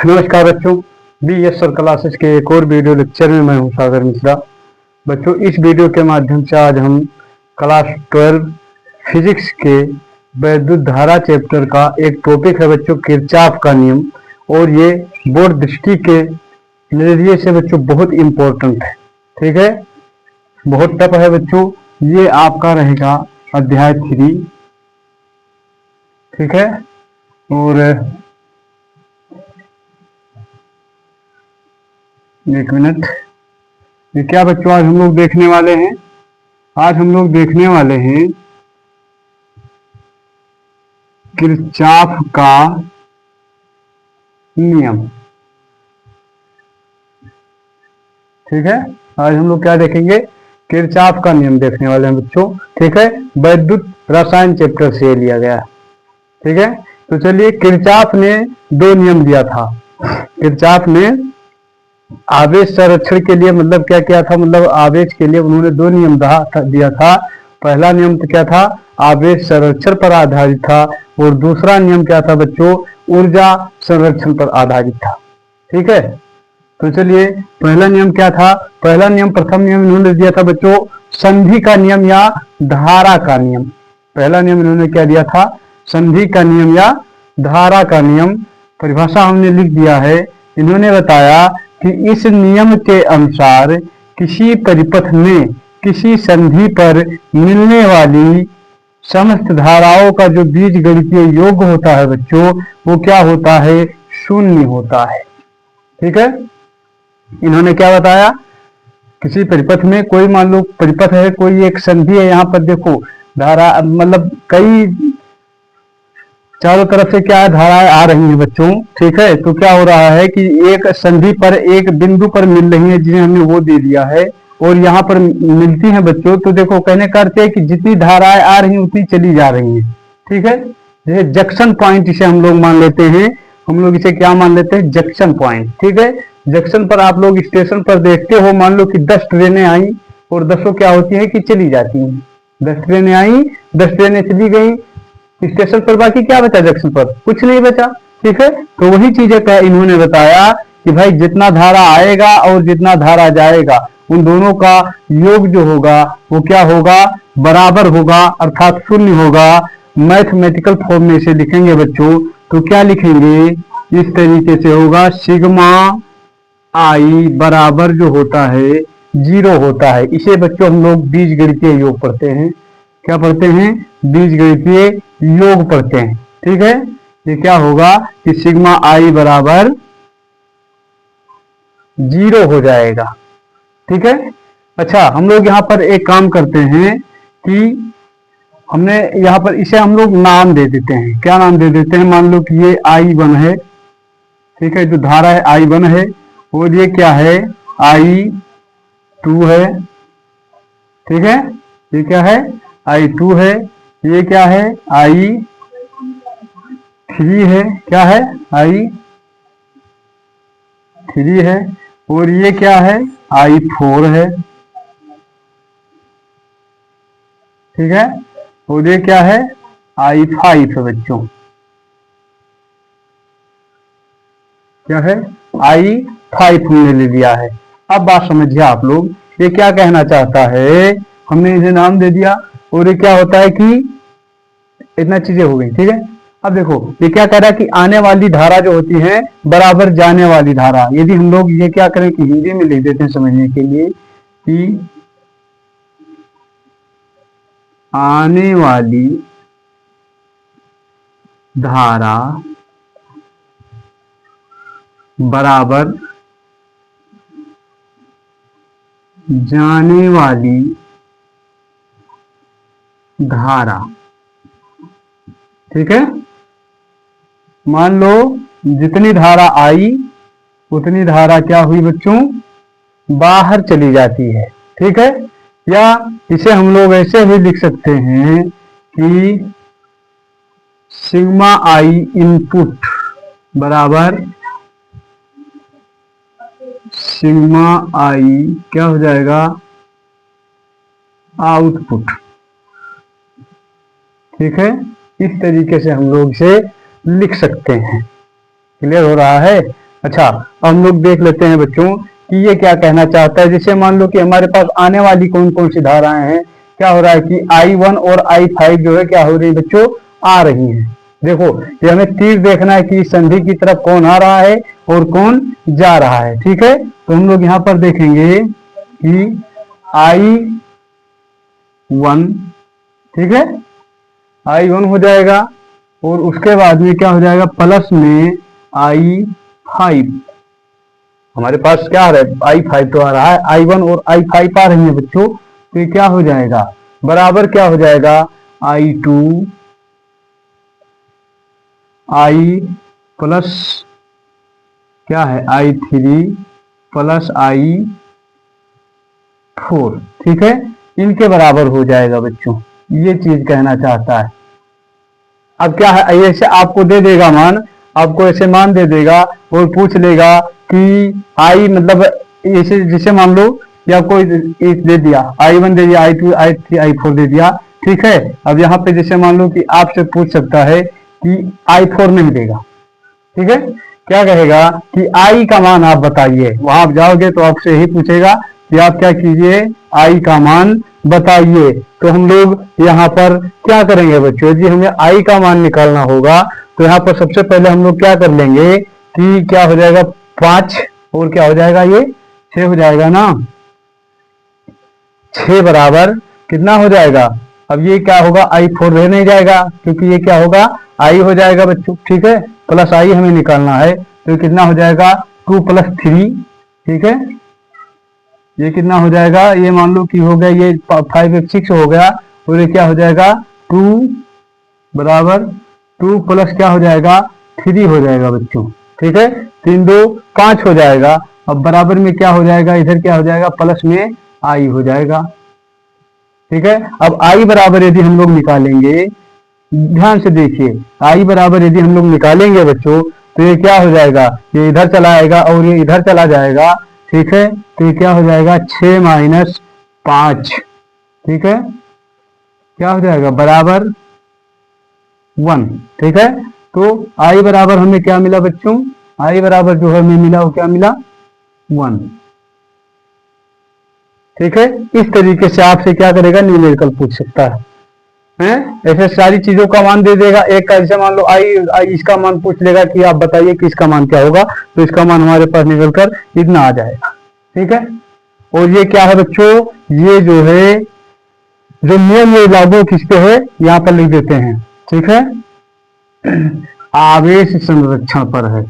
नमस्कार बच्चों, BSR classes के एक और वीडियो लेक्चर में मैं हूं सागर मिश्रा। बच्चों, इस वीडियो के माध्यम से आज हम क्लास 12 फिजिक्स के वैद्युत धारा चैप्टर का एक टॉपिक है बच्चों, किरचॉफ का नियम। और ये बोर्ड दृष्टि के नजरिए से बच्चों बहुत इंपॉर्टेंट है। ठीक है, बहुत टफ है बच्चों। ये आपका रहेगा अध्याय 3। ठीक है, और एक मिनट, ये क्या बच्चों आज हम लोग देखने वाले हैं? आज हम लोग देखने वाले हैं किरचॉफ का नियम। ठीक है, आज हम लोग क्या देखेंगे? किरचॉफ का नियम देखने वाले हैं बच्चों। ठीक है, वैद्युत रसायन चैप्टर से लिया गया। ठीक है, तो चलिए, किरचॉफ ने दो नियम दिया था। किरचॉफ ने आवेश संरक्षण के लिए मतलब क्या किया था, मतलब आवेश के लिए उन्होंने दो नियम दिया था। पहला नियम तो क्या था? आवेश संरक्षण पर आधारित था। और दूसरा नियम क्या था बच्चों? ऊर्जा संरक्षण पर आधारित था। ठीक है, तो चलिए, पहला नियम क्या था? पहला नियम, प्रथम नियम इन्होंने दिया था बच्चों, संधि का नियम या धारा का नियम। पहला नियम इन्होंने क्या दिया था? संधि का नियम या धारा का नियम। परिभाषा हमने लिख दिया है। इन्होंने बताया कि इस नियम के अनुसार किसी परिपथ में किसी संधि पर मिलने वाली समस्त धाराओं का जो बीजगणितीय योग होता है बच्चों, वो क्या होता है? शून्य होता है। ठीक है, इन्होंने क्या बताया? किसी परिपथ में, कोई मान लो परिपथ है, कोई एक संधि है, यहाँ पर देखो धारा मतलब कई चारों तरफ से क्या है, धाराएं आ रही हैं बच्चों। ठीक है, तो क्या हो रहा है कि एक संधि पर एक बिंदु पर मिल रही है, जिन्हें हमने वो दे दिया है, और यहाँ पर मिलती हैं बच्चों। तो देखो, कहने का अर्थ है कि जितनी धाराएं आ रही हैं उतनी चली जा रही हैं। ठीक है, जैसे जंक्शन पॉइंट इसे हम लोग मान लेते हैं। हम लोग इसे क्या मान लेते हैं? Junction point. ठीक है, जंक्शन पर आप लोग स्टेशन पर देखते हो, मान लो कि 10 ट्रेनें आई और 10 क्या होती है कि चली जाती हैं। 10 ट्रेनें आई, 10 ट्रेनें चली गई स्टेशन पर, बाकी क्या बचा? जंक्शन पर कुछ नहीं बचा। ठीक है, तो वही चीजें क्या इन्होंने बताया कि भाई जितना धारा आएगा और जितना धारा जाएगा, उन दोनों का योग जो होगा वो क्या होगा? बराबर होगा, अर्थात शून्य होगा। मैथमेटिकल फॉर्म में इसे लिखेंगे बच्चों, तो क्या लिखेंगे? इस तरीके से होगा, सिग्मा आई बराबर जो होता है 0 होता है। इसे बच्चों हम लोग बीजगणितीय योग पढ़ते हैं। क्या पढ़ते हैं? बीजगणितीय योग पढ़ते हैं। ठीक है, ये क्या होगा कि सिग्मा आई बराबर 0 हो जाएगा। ठीक है, अच्छा, हम लोग यहाँ पर एक काम करते हैं कि हमने यहाँ पर इसे हम लोग नाम दे देते हैं। क्या नाम दे देते हैं? मान लो कि ये I1 है। ठीक है, जो धारा है I1 है, और ये क्या है? I2 है। ठीक है, ये क्या है? I2 है। ये क्या है? I3 है। क्या है? I3 है। और ये क्या है? I4 है। ठीक है, और ये क्या है? I5 है बच्चों। क्या है? I5 हमने ले लिया है। अब बात समझिए आप लोग, ये क्या कहना चाहता है? हमने इसे नाम दे दिया, और ये क्या होता है कि इतना चीजें हो गई। ठीक है, अब देखो ये क्या कह रहा है कि आने वाली धारा जो होती है बराबर जाने वाली धारा। यदि हम लोग ये क्या करें कि हिंदी में लिख देते हैं समझने के लिए कि आने वाली धारा बराबर जाने वाली धारा। ठीक है, मान लो जितनी धारा आई उतनी धारा क्या हुई बच्चों? बाहर चली जाती है। ठीक है, या इसे हम लोग ऐसे भी लिख सकते हैं कि सिग्मा आई इनपुट बराबर सिग्मा आई क्या हो जाएगा? आउटपुट। ठीक है, इस तरीके से हम लोग इसे लिख सकते हैं। क्लियर हो रहा है? अच्छा, अब हम लोग देख लेते हैं बच्चों कि ये क्या कहना चाहता है। जैसे मान लो कि हमारे पास आने वाली कौन कौन सी धाराएं हैं। क्या हो रहा है कि I1 और I5 जो है क्या हो रही है बच्चों, आ रही हैं। देखो, ये हमें तीर देखना है कि संधि की तरफ कौन आ रहा है और कौन जा रहा है। ठीक है, तो हम लोग यहाँ पर देखेंगे कि I1, ठीक है, I1 हो जाएगा और उसके बाद में क्या हो जाएगा, प्लस में I5। हमारे पास क्या आ रहा है, I5 तो आ रहा है, I1 और I5 आ रही है बच्चों। तो ये क्या हो जाएगा, बराबर क्या हो जाएगा, I2 I प्लस क्या है, I3 प्लस I4। ठीक है, इनके बराबर हो जाएगा बच्चों, ये चीज कहना चाहता है। अब क्या है, ऐसे आपको दे देगा मान, आपको ऐसे मान दे देगा और पूछ लेगा कि I मतलब ऐसे, जैसे मान लो कि आपको दे दिया, I1 दे दिया, I2 I3 I4 दे दिया। ठीक है, अब यहाँ पे जैसे मान लो कि आपसे पूछ सकता है कि I4 नहीं देगा। ठीक है, क्या कहेगा कि I का मान आप बताइए। वहां आप जाओगे तो आपसे यही पूछेगा कि आप क्या कीजिए, I का मान बताइए। तो हम लोग यहाँ पर क्या करेंगे बच्चों जी, हमें I का मान निकालना होगा। तो यहाँ पर सबसे पहले हम लोग क्या कर लेंगे कि क्या हो जाएगा, 5 और क्या हो जाएगा, ये 6 हो जाएगा ना। 6 बराबर कितना हो जाएगा, अब ये क्या होगा, I4 रह नहीं जाएगा क्योंकि ये क्या होगा, I हो जाएगा बच्चों। ठीक है, प्लस I हमें निकालना है। तो कितना हो जाएगा, 2 + 3। ठीक है, ये कितना हो जाएगा, ये मान लो कि हो गया, ये 5 1 6 हो गया। और ये क्या हो जाएगा, 2 बराबर 2 प्लस क्या हो जाएगा, 3 हो जाएगा बच्चों। ठीक है, 3 2 5 हो जाएगा। अब बराबर में क्या हो जाएगा, इधर क्या हो जाएगा, प्लस में I हो जाएगा। ठीक है, अब I बराबर यदि हम लोग निकालेंगे, ध्यान से देखिए, I बराबर यदि हम लोग निकालेंगे बच्चों, तो ये क्या हो जाएगा, ये इधर चला आएगा और ये इधर चला जाएगा। ठीक है, तो ये क्या हो जाएगा, 6 - 5। ठीक है, क्या हो जाएगा, बराबर 1। ठीक है, तो I बराबर हमें क्या मिला बच्चों, I बराबर जो हमें मिला वो क्या मिला, 1। ठीक है, इस तरीके से आपसे क्या करेगा, न्यूमेरिकल पूछ सकता है। ऐसे सारी चीजों का मान दे देगा। एक का जैसे मान लो I इसका मान पूछ लेगा कि आप बताइए कि इसका मान क्या होगा, तो इसका मान हमारे पास निकल कर इतना आ जाएगा। ठीक है, और ये क्या है बच्चों, ये जो है, जो नियम ये लागू किस पे है, यहाँ पर लिख देते हैं। ठीक है, आवेश संरक्षण पर है।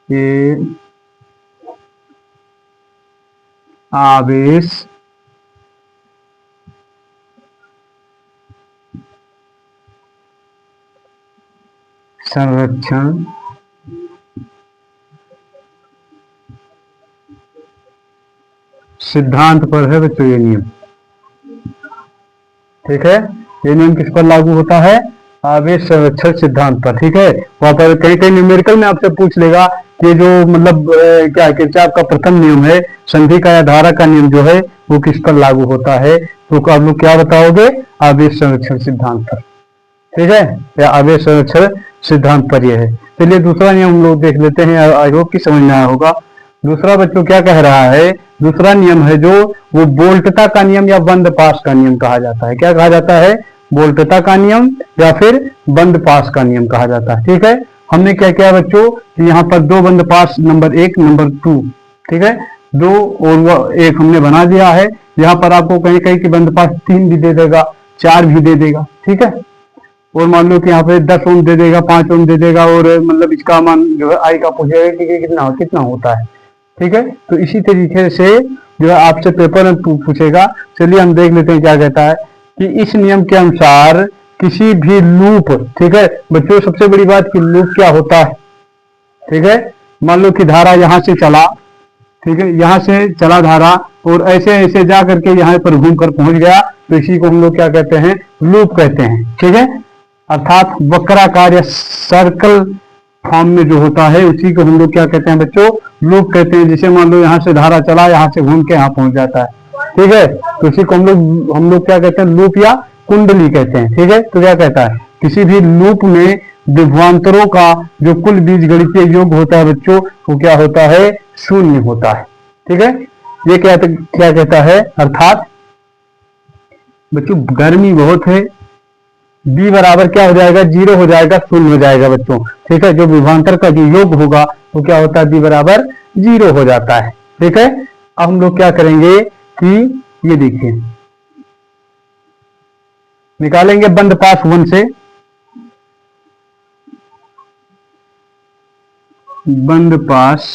ये आवेश संरक्षण सिद्धांत पर है बच्चों ये नियम। ठीक है, ये नियम किस पर लागू होता है, आवेश संरक्षण सिद्धांत पर। ठीक है, वहां पर कहीं कहीं न्यूमेरिकल में आपसे पूछ लेगा कि जो मतलब क्या किरचॉफ का प्रथम नियम है, संधि का या धारा का नियम जो है वो किस पर लागू होता है, तो आप लोग क्या बताओगे, आवेश संरक्षण सिद्धांत पर। ठीक है, या आवेश संरक्षण सिद्धांत पर यह है। चलिए दूसरा नियम हम लोग देख लेते हैं, आई होप कि समझ में आया होगा। दूसरा बच्चों क्या कह रहा है, दूसरा नियम है जो वो बोल्टता का नियम या बंद पास का नियम कहा जाता है। क्या कहा जाता है, बोल्टता का नियम या फिर बंद पास का नियम कहा जाता है। ठीक है, हमने क्या किया बच्चों कि यहाँ पर 2 बंद पास, नंबर 1 नंबर 2। ठीक है, 2 और वो 1 हमने बना दिया है। यहाँ पर आपको कहीं कहीं की बंद पास 3 भी दे देगा, 4 भी दे देगा। ठीक है, और मान लो कि यहाँ पे 10 ओम दे देगा, 5 ओम दे देगा, और मतलब इसका मान जो है I का पूछेगा कि कितना होता है। ठीक है, तो इसी तरीके से जो है आपसे पेपर में पूछेगा। चलिए हम देख लेते हैं क्या कहता है कि इस नियम के अनुसार किसी भी लूप, ठीक है बच्चों, सबसे बड़ी बात कि लूप क्या होता है। ठीक है, मान लो कि धारा यहाँ से चला, ठीक है, यहाँ से चला धारा और ऐसे ऐसे जा करके यहाँ पर घूम कर पहुंच गया, तो इसी को हम लोग क्या कहते हैं, लूप कहते हैं। ठीक है, अर्थात वक्राकार या सर्कल फॉर्म में जो होता है उसी को हम लोग क्या कहते हैं बच्चों, लूप कहते हैं। जैसे मान लो यहाँ से धारा चला, यहाँ से घूम के यहाँ पहुंच जाता है। ठीक है, तो इसी को हम लोग क्या कहते हैं, लूप या कुंडली कहते हैं। ठीक है, तो क्या कहता है, किसी भी लूप में विभवांतरों का जो कुल बीजगणितीय योग होता है बच्चों, वो क्या होता है, शून्य होता है। ठीक है, ये क्या क्या कहता है, अर्थात बच्चों गर्मी बहुत है, बी बराबर क्या हो जाएगा, जीरो हो जाएगा, शून्य हो जाएगा बच्चों। ठीक है, जो विभवांतर का जो योग होगा वो क्या होता है, बी बराबर जीरो हो जाता है। ठीक है, अब हम लोग क्या करेंगे कि ये देखिए निकालेंगे बंद पास वन से, बंद पास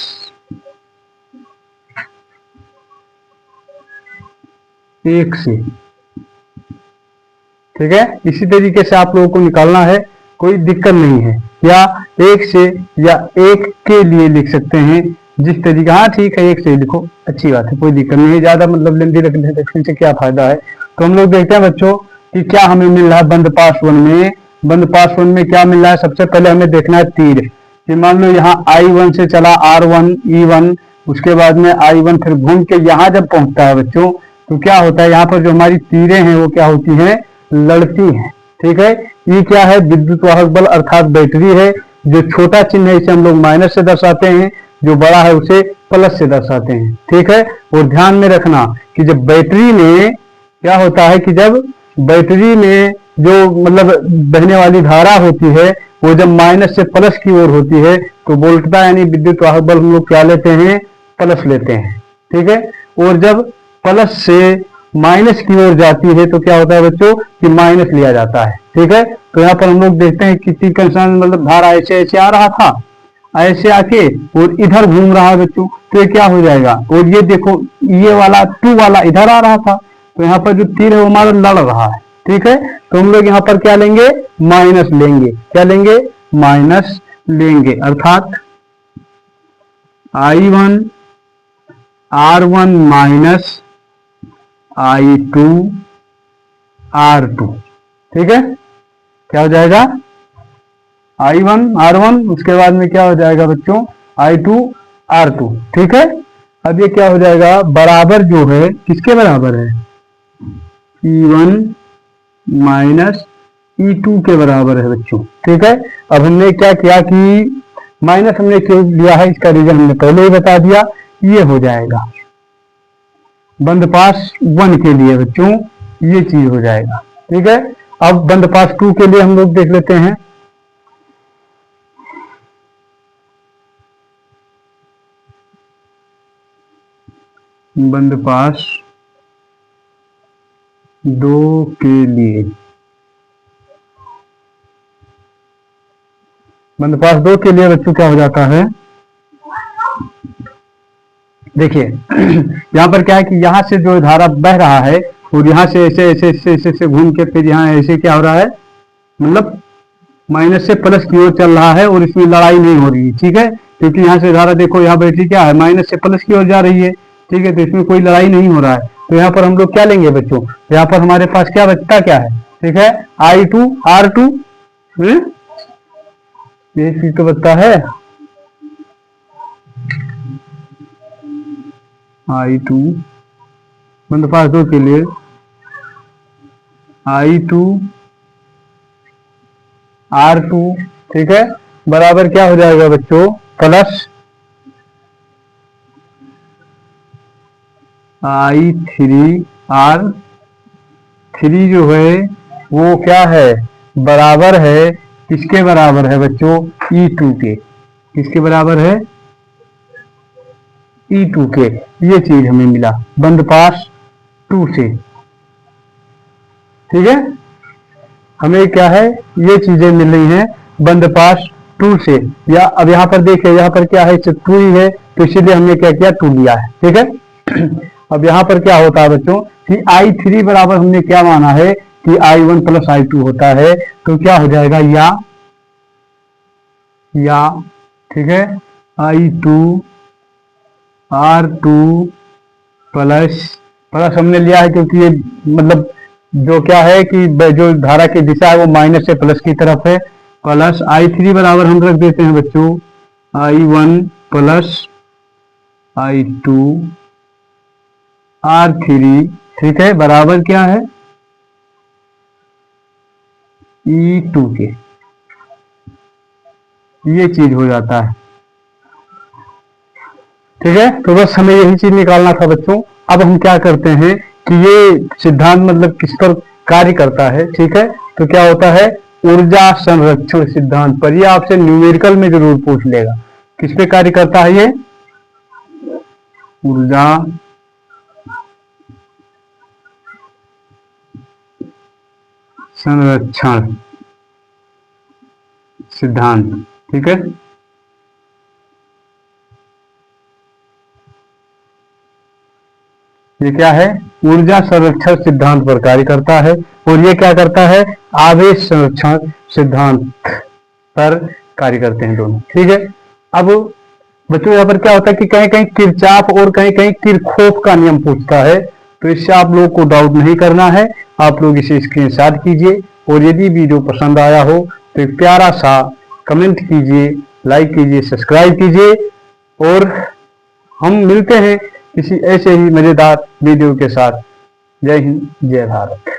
एक से। ठीक है, इसी तरीके से आप लोगों को निकालना है, कोई दिक्कत नहीं है, या एक से या एक के लिए लिख सकते हैं जिस तरीके, हाँ ठीक है एक से लिखो, अच्छी बात है, कोई दिक्कत नहीं है, ज्यादा मतलब लेंदी रखने से क्या फायदा है। तो हम लोग देखते हैं बच्चों कि क्या हमें मिल रहा है बंद पास वन में। बंद पास वन में क्या मिल रहा है, सबसे पहले हमें देखना है तीर कि मान लो यहाँ I1 से चला R1 E1, उसके बाद में I1 फिर घूम के यहाँ जब पहुंचता है बच्चों, तो क्या होता है, यहाँ पर जो हमारी तीरें हैं वो क्या होती हैं, लड़ती हैं। ठीक है, ये क्या है, विद्युत वाहक बल अर्थात बैटरी है। जो छोटा चिन्ह है इसे हम लोग माइनस से दर्शाते हैं, जो बड़ा है उसे प्लस से दर्शाते हैं। ठीक है, और ध्यान में रखना कि जब बैटरी में क्या होता है कि जब बैटरी में जो मतलब बहने वाली धारा होती है वो जब माइनस से प्लस की ओर होती है तो वोल्टता यानी विद्युत वाहक बल हम लोग क्या लेते हैं, प्लस लेते हैं। ठीक है, और जब प्लस से माइनस की ओर जाती है तो क्या होता है बच्चों कि माइनस लिया जाता है। ठीक है, तो यहाँ पर हम लोग देखते हैं किसी कंसर्न मतलब धारा ऐसे ऐसे आ रहा था, ऐसे आके और इधर घूम रहा है बच्चों, तो ये क्या हो जाएगा, और ये देखो ये वाला टू वाला इधर आ रहा था, तो यहाँ पर जो तीर है वो हमारा लड़ रहा है। ठीक है, तो हम लोग यहाँ पर क्या लेंगे, माइनस लेंगे, क्या लेंगे, माइनस लेंगे, अर्थात I1 R1 minus I2 R2। ठीक है, क्या हो जाएगा, I1 R1, उसके बाद में क्या हो जाएगा बच्चों, I2 R2। ठीक है, अब ये क्या हो जाएगा, बराबर जो है किसके बराबर है, E1 माइनस E2 के बराबर है बच्चों। ठीक है, अब हमने क्या किया कि माइनस हमने क्यों लिया है, इसका रीजन हमने पहले ही बता दिया, ये हो जाएगा बंद पास वन के लिए बच्चों, ये चीज हो जाएगा। ठीक है, अब बंद पास टू के लिए हम लोग देख लेते हैं। बंद पास दो के लिए, बंद पास दो के लिए बच्चों क्या हो जाता है, देखिए यहाँ पर क्या है कि यहाँ से जो धारा बह रहा है और यहाँ से ऐसे ऐसे ऐसे ऐसे ऐसे घूम के फिर यहाँ ऐसे क्या हो रहा है, मतलब माइनस से प्लस की ओर चल रहा है और इसमें लड़ाई नहीं हो रही है। ठीक है, क्योंकि यहाँ से धारा देखो यहाँ बैटरी क्या है, माइनस से प्लस की ओर जा रही है। ठीक है, तो इसमें कोई लड़ाई नहीं हो रहा है, तो यहाँ पर हम लोग क्या लेंगे बच्चों, यहाँ पर हमारे पास क्या बचता क्या है, ठीक है, I2 R2, ये चीज तो बचता है, I2 बंद पास दो के लिए I2 R2। ठीक है, बराबर क्या हो जाएगा बच्चों, प्लस I3 R3 जो है वो क्या है, बराबर है, किसके बराबर है बच्चों, E2 के, किसके बराबर है, E2 के। ये चीज हमें मिला बंद पास टू से। ठीक है, हमें क्या है, ये चीजें मिल रही हैं बंद पास टू से, या अब यहाँ पर देखिए यहाँ पर क्या है, टू ही है तो इसीलिए हमने क्या किया, टू लिया है। ठीक है, अब यहाँ पर क्या होता है बच्चों कि I3 बराबर हमने क्या माना है कि I1 प्लस I2 होता है, तो क्या हो जाएगा, या ठीक है, I2 R2 प्लस प्लस हमने लिया है क्योंकि ये मतलब जो क्या है कि जो धारा की दिशा है वो माइनस से प्लस की तरफ है, प्लस I3 बराबर हम रख देते हैं बच्चों I1 प्लस I2 R3। ठीक है, बराबर क्या है, E2 के। ये चीज हो जाता है। ठीक है, तो बस हमें यही चीज निकालना था बच्चों। अब हम क्या करते हैं कि ये सिद्धांत मतलब किस पर कार्य करता है। ठीक है, तो क्या होता है, ऊर्जा संरक्षण सिद्धांत पर। ये आपसे न्यूमेरिकल में जरूर पूछ लेगा, किस पे कार्य करता है ये, ऊर्जा संरक्षण सिद्धांत। ठीक है, ये क्या है, ऊर्जा संरक्षण सिद्धांत पर कार्य करता है। और ये क्या करता है, आवेश संरक्षण सिद्धांत पर कार्य करते हैं दोनों। ठीक है, अब बच्चों यहाँ पर क्या होता है कि कहीं कहीं किरचॉफ और कहीं कहीं किरचॉफ का नियम पूछता है, तो इससे आप लोगों को डाउट नहीं करना है। आप लोग इसे स्क्रीनशॉट कीजिए, और यदि वीडियो पसंद आया हो तो एक प्यारा सा कमेंट कीजिए, लाइक कीजिए, सब्सक्राइब कीजिए। और हम मिलते हैं किसी ऐसे ही मजेदार वीडियो के साथ। जय हिंद, जय भारत।